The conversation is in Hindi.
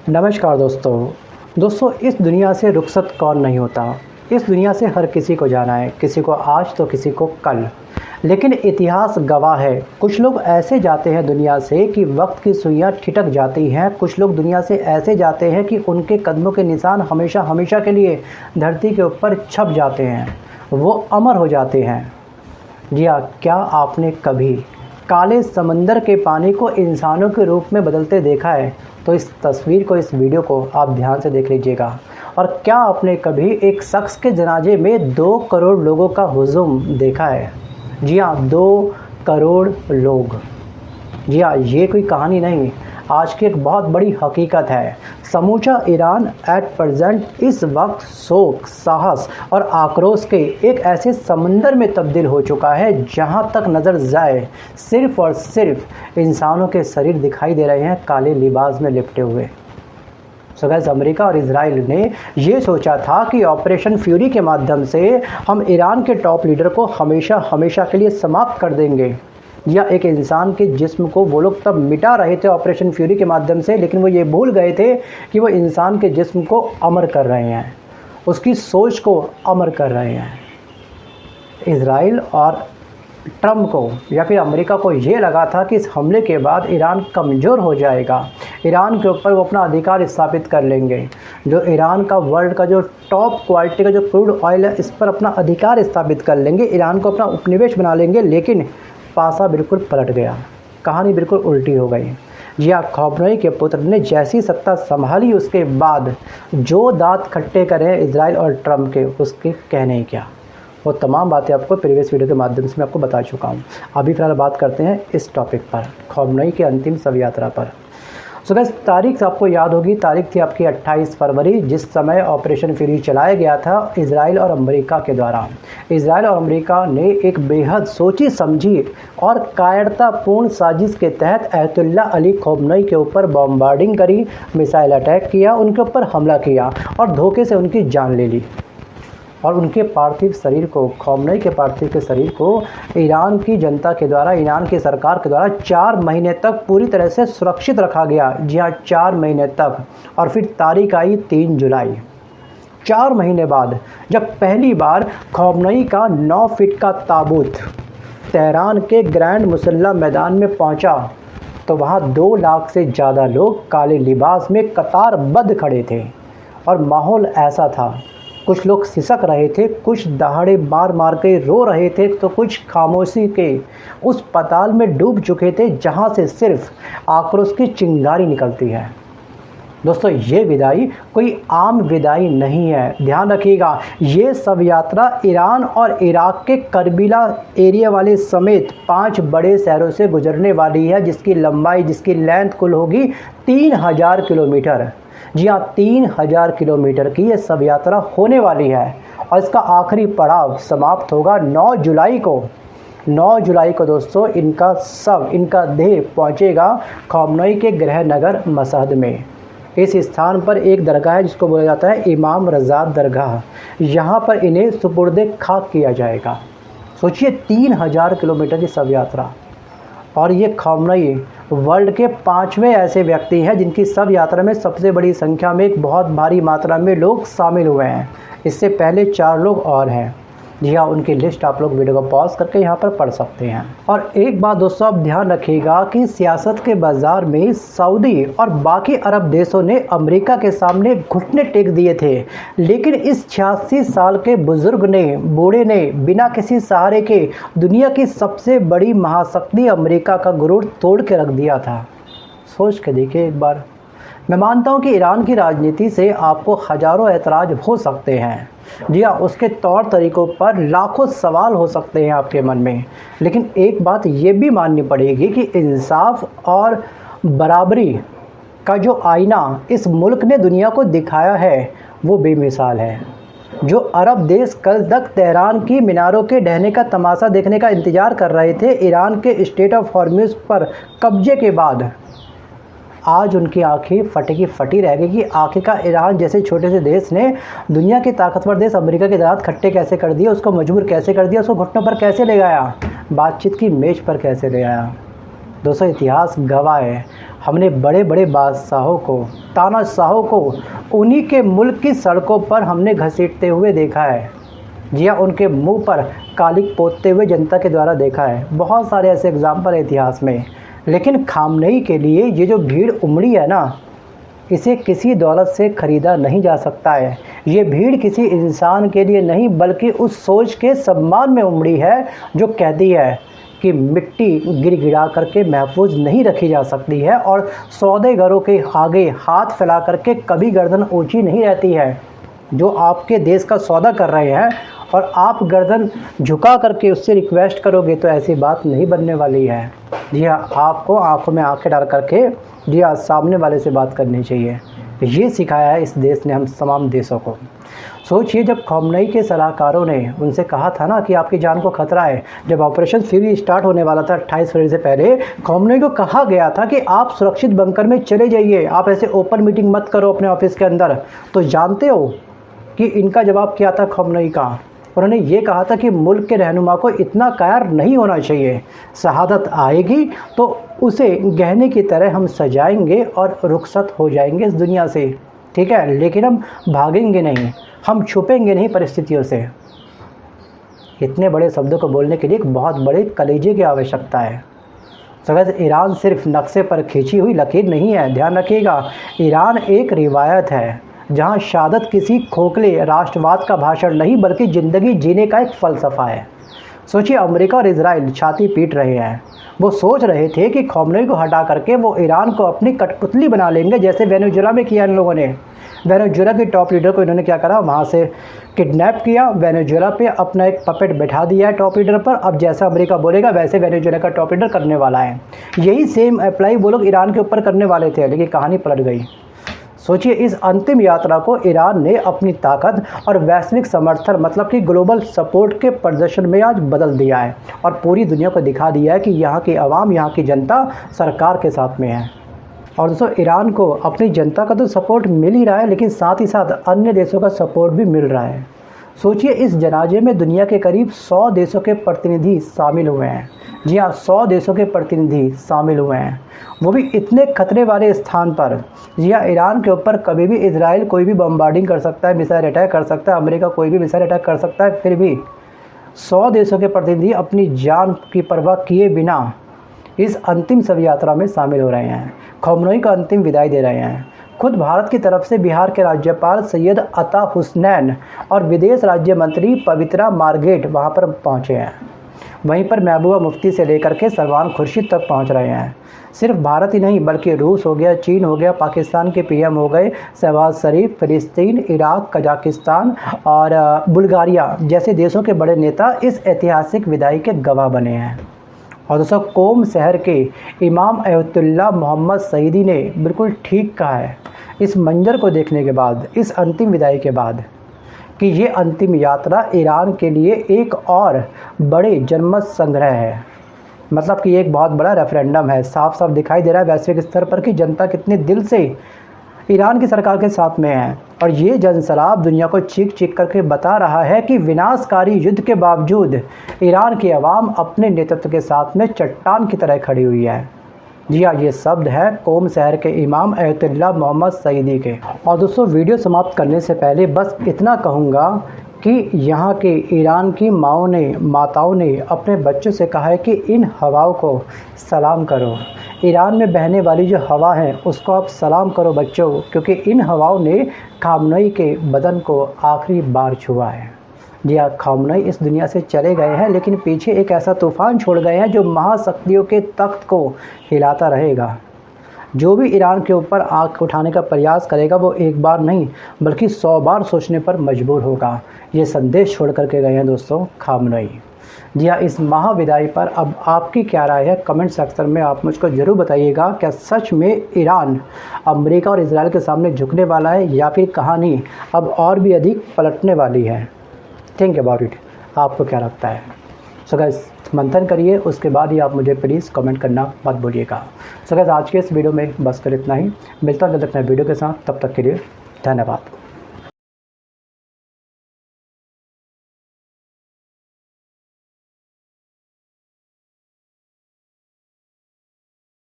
नमस्कार दोस्तों इस दुनिया से रुखसत कौन नहीं होता। इस दुनिया से हर किसी को जाना है, किसी को आज तो किसी को कल। लेकिन इतिहास गवाह है, कुछ लोग ऐसे जाते हैं दुनिया से कि वक्त की सुइयां ठिठक जाती हैं। कुछ लोग दुनिया से ऐसे जाते हैं कि उनके कदमों के निशान हमेशा हमेशा के लिए धरती के ऊपर छप जाते हैं, वो अमर हो जाते हैं। जी हाँ, क्या आपने कभी काले समंदर के पानी को इंसानों के रूप में बदलते देखा है? तो इस तस्वीर को, इस वीडियो को आप ध्यान से देख लीजिएगा। और क्या आपने कभी एक शख्स के जनाजे में 2 करोड़ लोगों का हुजूम देखा है? जी हाँ, 2 करोड़ लोग। जी हाँ, ये कोई कहानी नहीं, आज की एक बहुत बड़ी हकीकत है। समूचा ईरान एट प्रेजेंट इस वक्त शोक, साहस और आक्रोश के एक ऐसे समंदर में तब्दील हो चुका है जहां तक नज़र जाए सिर्फ और सिर्फ इंसानों के शरीर दिखाई दे रहे हैं, काले लिबास में लिपटे हुए। सो गाइस, अमेरिका और इजराइल ने ये सोचा था कि ऑपरेशन फ्यूरी के माध्यम से हम ईरान के टॉप लीडर को हमेशा हमेशा के लिए समाप्त कर देंगे। या एक इंसान के जिस्म को वो लोग तब मिटा रहे थे ऑपरेशन फ्यूरी के माध्यम से, लेकिन वो ये भूल गए थे कि वो इंसान के जिस्म को अमर कर रहे हैं, उसकी सोच को अमर कर रहे हैं। इजराइल और ट्रम्प को या फिर अमेरिका को ये लगा था कि इस हमले के बाद ईरान कमज़ोर हो जाएगा, ईरान के ऊपर वो अपना अधिकार स्थापित कर लेंगे। जो ईरान का वर्ल्ड का जो टॉप क्वालिटी का जो क्रूड ऑयल है, इस पर अपना अधिकार स्थापित कर लेंगे, ईरान को अपना उपनिवेश बना लेंगे। लेकिन पासा बिल्कुल पलट गया, कहानी बिल्कुल उल्टी हो गई। या खौफनई के पुत्र ने जैसी सत्ता संभाली, उसके बाद जो दांत खट्टे करे इजराइल और ट्रम्प के, उसके कहने ही क्या। वो तमाम बातें आपको प्रीवियस वीडियो के माध्यम से मैं आपको बता चुका हूँ। अभी फिलहाल बात करते हैं इस टॉपिक पर, खौफनई के अंतिम शव यात्रा पर। सो गाइस, तारीख आपको याद होगी, तारीख थी आपकी 28 फरवरी, जिस समय ऑपरेशन फ्यूरी चलाया गया था इजराइल और अमेरिका के द्वारा। इजराइल और अमेरिका ने एक बेहद सोची समझी और कायरतापूर्ण साजिश के तहत अयतुल्ला अली खौमेनी के ऊपर बॉम्बार्डिंग करी, मिसाइल अटैक किया, उनके ऊपर हमला किया और धोखे से उनकी जान ले ली। और उनके पार्थिव शरीर को, खौमेनी के पार्थिव के शरीर को ईरान की जनता के द्वारा, ईरान की सरकार के द्वारा 4 महीने तक पूरी तरह से सुरक्षित रखा गया। जी हाँ, 4 महीने तक। और फिर तारीख आई 3 जुलाई। 4 महीने बाद जब पहली बार खौमेनी का 9 फीट का ताबूत तेहरान के ग्रैंड मुसल्ला मैदान में पहुंचा, तो वहाँ 2 लाख से ज़्यादा लोग काले लिबास में कतारबद्ध खड़े थे। और माहौल ऐसा था, कुछ लोग सिसक रहे थे, कुछ दहाड़े मार मार के रो रहे थे, तो कुछ खामोशी के उस पाताल में डूब चुके थे जहां से सिर्फ आक्रोश की चिंगारी निकलती है। दोस्तों, ये विदाई कोई आम विदाई नहीं है, ध्यान रखिएगा। ये शव यात्रा ईरान और इराक के करबिला एरिया वाले समेत 5 बड़े शहरों से गुजरने वाली है, जिसकी लंबाई, जिसकी लेंथ कुल होगी 3000 किलोमीटर। जी हाँ, 3000 किलोमीटर की ये शव यात्रा होने वाली है। और इसका आखिरी पड़ाव समाप्त होगा 9 जुलाई को। 9 जुलाई को दोस्तों इनका शव, इनका देह पहुंचेगा खौमेनी के गृह नगर मशहद में। इस स्थान पर एक दरगाह है जिसको बोला जाता है इमाम रज़ा दरगाह। यहाँ पर इन्हें सुपुर्दे खाक किया जाएगा। सोचिए, 3000 किलोमीटर की शव यात्रा। और ये खौमेनी वर्ल्ड के 5वें ऐसे व्यक्ति हैं जिनकी शव यात्रा में सबसे बड़ी संख्या में, एक बहुत भारी मात्रा में लोग शामिल हुए हैं। इससे पहले 4 लोग और हैं। जी हाँ, उनकी लिस्ट आप लोग वीडियो को पॉज करके यहाँ पर पढ़ सकते हैं। और एक बात दोस्तों, आप ध्यान रखिएगा कि सियासत के बाजार में सऊदी और बाकी अरब देशों ने अमेरिका के सामने घुटने टेक दिए थे, लेकिन इस 86 साल के बुजुर्ग ने, बूढ़े ने, बिना किसी सहारे के दुनिया की सबसे बड़ी महाशक्ति अमेरिका का गुरूर तोड़ के रख दिया था। सोच के देखिए एक बार। मैं मानता हूं कि ईरान की राजनीति से आपको हज़ारों ऐतराज़ हो सकते हैं। जी हाँ, उसके तौर तरीक़ों पर लाखों सवाल हो सकते हैं आपके मन में, लेकिन एक बात ये भी माननी पड़ेगी कि इंसाफ और बराबरी का जो आईना इस मुल्क ने दुनिया को दिखाया है, वो बेमिसाल है। जो अरब देश कल तक तेहरान की मीनारों के ढहने का तमाशा देखने का इंतज़ार कर रहे थे ईरान के स्टेट ऑफ हॉर्मुज़ पर कब्जे के बाद, आज उनकी आंखें फटी की फटी रह गई कि आखिरकार ईरान जैसे छोटे से देश ने दुनिया के ताकतवर देश अमेरिका के दांत खट्टे कैसे कर दिए, उसको मजबूर कैसे कर दिया, उसको घुटनों पर कैसे ले गया, बातचीत की मेज पर कैसे ले आया। दोस्तों, इतिहास गवाह है, हमने बड़े बड़े बादशाहों को, तानाशाहों को उन्हीं के मुल्क की सड़कों पर हमने घसीटते हुए देखा है। जी हाँ, उनके मुंह पर कालिक पोतते हुए जनता के द्वारा देखा है। बहुत सारे ऐसे एग्जाम्पल है इतिहास में। लेकिन खामनेई के लिए ये जो भीड़ उमड़ी है ना, इसे किसी दौलत से ख़रीदा नहीं जा सकता है। ये भीड़ किसी इंसान के लिए नहीं, बल्कि उस सोच के सम्मान में उमड़ी है जो कहती है कि मिट्टी गिड़गिड़ा करके महफूज नहीं रखी जा सकती है और सौदेगरों के आगे हाथ फैला करके कभी गर्दन ऊंची नहीं रहती है। जो आपके देश का सौदा कर रहे हैं और आप गर्दन झुका करके उससे रिक्वेस्ट करोगे तो ऐसी बात नहीं बनने वाली है। जी हाँ, आपको आंखों में आंखें डाल करके जी हाँ सामने वाले से बात करनी चाहिए। ये सिखाया है इस देश ने हम तमाम देशों को। सोचिए, जब खामनेई के सलाहकारों ने उनसे कहा था ना कि आपकी जान को खतरा है, जब ऑपरेशन फ्री स्टार्ट होने वाला था 28 फरवरी से पहले, खामनेई को कहा गया था कि आप सुरक्षित बंकर में चले जाइए, आप ऐसे ओपन मीटिंग मत करो अपने ऑफिस के अंदर। तो जानते हो कि इनका जवाब क्या था खामनेई का? उन्होंने ये कहा था कि मुल्क के रहनुमा को इतना कायर नहीं होना चाहिए। शहादत आएगी तो उसे गहने की तरह हम सजाएंगे और रुखसत हो जाएंगे इस दुनिया से, ठीक है, लेकिन हम भागेंगे नहीं, हम छुपेंगे नहीं परिस्थितियों से। इतने बड़े शब्दों को बोलने के लिए एक बहुत बड़े कलेजे की आवश्यकता है। सगैर ईरान सिर्फ नक्शे पर खींची हुई लकीर नहीं है, ध्यान रखिएगा। ईरान एक रिवायत है जहां शहादत किसी खोखले राष्ट्रवाद का भाषण नहीं, बल्कि ज़िंदगी जीने का एक फ़लसफ़ा है। सोचिए, अमेरिका और इजराइल छाती पीट रहे हैं। वो सोच रहे थे कि खामनेई को हटा करके वो ईरान को अपनी कठपुतली बना लेंगे, जैसे वेनेजुएला में किया इन लोगों ने। वेनेजुएला के टॉप लीडर को इन्होंने क्या करा, वहाँ से किडनैप किया, वेनेजुएला पे अपना एक पपेट बैठा दिया है टॉप लीडर पर। अब जैसा अमेरिका बोलेगा वैसे वेनेजुएला का टॉप लीडर करने वाला है। यही सेम अप्लाई वो लोग ईरान के ऊपर करने वाले थे, लेकिन कहानी पलट गई। सोचिए, इस अंतिम यात्रा को ईरान ने अपनी ताकत और वैश्विक समर्थन, मतलब कि ग्लोबल सपोर्ट के प्रदर्शन में आज बदल दिया है और पूरी दुनिया को दिखा दिया है कि यहाँ की आवाम, यहाँ की जनता सरकार के साथ में है। और दोस्तों, ईरान को अपनी जनता का तो सपोर्ट मिल ही रहा है, लेकिन साथ ही साथ अन्य देशों का सपोर्ट भी मिल रहा है। सोचिए, इस जनाजे में दुनिया के करीब 100 देशों के प्रतिनिधि शामिल हुए हैं। जी हाँ, 100 देशों के प्रतिनिधि शामिल हुए हैं, वो भी इतने खतरे वाले स्थान पर। जी हाँ, ईरान के ऊपर कभी भी इजराइल कोई भी बम्बार्डिंग कर सकता है, मिसाइल अटैक कर सकता है, अमेरिका कोई भी मिसाइल अटैक कर सकता है, फिर भी 100 देशों के प्रतिनिधि अपनी जान की परवाह किए बिना इस अंतिम शव यात्रा में शामिल हो रहे हैं, खामनेई को अंतिम विदाई दे रहे हैं। खुद भारत की तरफ से बिहार के राज्यपाल सैयद अता हुसनैन और विदेश राज्य मंत्री पवित्रा मार्गेट वहां पर पहुंचे हैं। वहीं पर महबूबा मुफ्ती से लेकर के सलमान खुर्शीद तक पहुंच रहे हैं। सिर्फ भारत ही नहीं, बल्कि रूस हो गया, चीन हो गया, पाकिस्तान के पीएम हो गए, शहबाज शरीफ, फिलिस्तीन, इराक, कजाकिस्तान और बुल्गारिया जैसे देशों के बड़े नेता इस ऐतिहासिक विदाई के गवाह बने हैं। और दोस्तों, कोम शहर के इमाम अयतुल्लाह मोहम्मद सईदी ने बिल्कुल ठीक कहा है इस मंजर को देखने के बाद, इस अंतिम विदाई के बाद, कि ये अंतिम यात्रा ईरान के लिए एक और बड़े जनमत संग्रह है। मतलब कि एक बहुत बड़ा रेफरेंडम है। साफ साफ दिखाई दे रहा है वैश्विक स्तर पर कि जनता कितने दिल से ईरान की सरकार के साथ में है। और ये जनसलाब दुनिया को चीख चीख करके बता रहा है कि विनाशकारी युद्ध के बावजूद ईरान की आवाम अपने नेतृत्व के साथ में चट्टान की तरह खड़ी हुई है। जी हाँ, ये शब्द है कोम शहर के इमाम अयतुल्लाह मोहम्मद सईदी के। और दोस्तों, वीडियो समाप्त करने से पहले बस इतना कहूँगा कि यहाँ के ईरान की माताओं ने अपने बच्चों से कहा है कि इन हवाओं को सलाम करो। ईरान में बहने वाली जो हवा है उसको आप सलाम करो बच्चों, क्योंकि इन हवाओं ने खामनेई के बदन को आखिरी बार छुआ है। जी हाँ, खामनेई इस दुनिया से चले गए हैं, लेकिन पीछे एक ऐसा तूफान छोड़ गए हैं जो महाशक्तियों के तख्त को हिलाता रहेगा। जो भी ईरान के ऊपर आंख उठाने का प्रयास करेगा वो एक बार नहीं बल्कि 100 बार सोचने पर मजबूर होगा। ये संदेश छोड़ करके गए हैं दोस्तों खामनेई। जी हाँ, इस महाविदाई पर अब आपकी क्या राय है कमेंट सेक्शन में आप मुझको ज़रूर बताइएगा। क्या सच में ईरान अमेरिका और इजराइल के सामने झुकने वाला है या फिर कहानी अब और भी अधिक पलटने वाली है? थिंक अबाउट इट, आपको क्या लगता है? सो गाइस, मंथन करिए, उसके बाद ही आप मुझे प्लीज़ कमेंट करना मत भूलिएगा। सो गाइस, आज के इस वीडियो में बस कर इतना ही। मिलता हूं जल्द अपने वीडियो के साथ, तब तक के लिए धन्यवाद।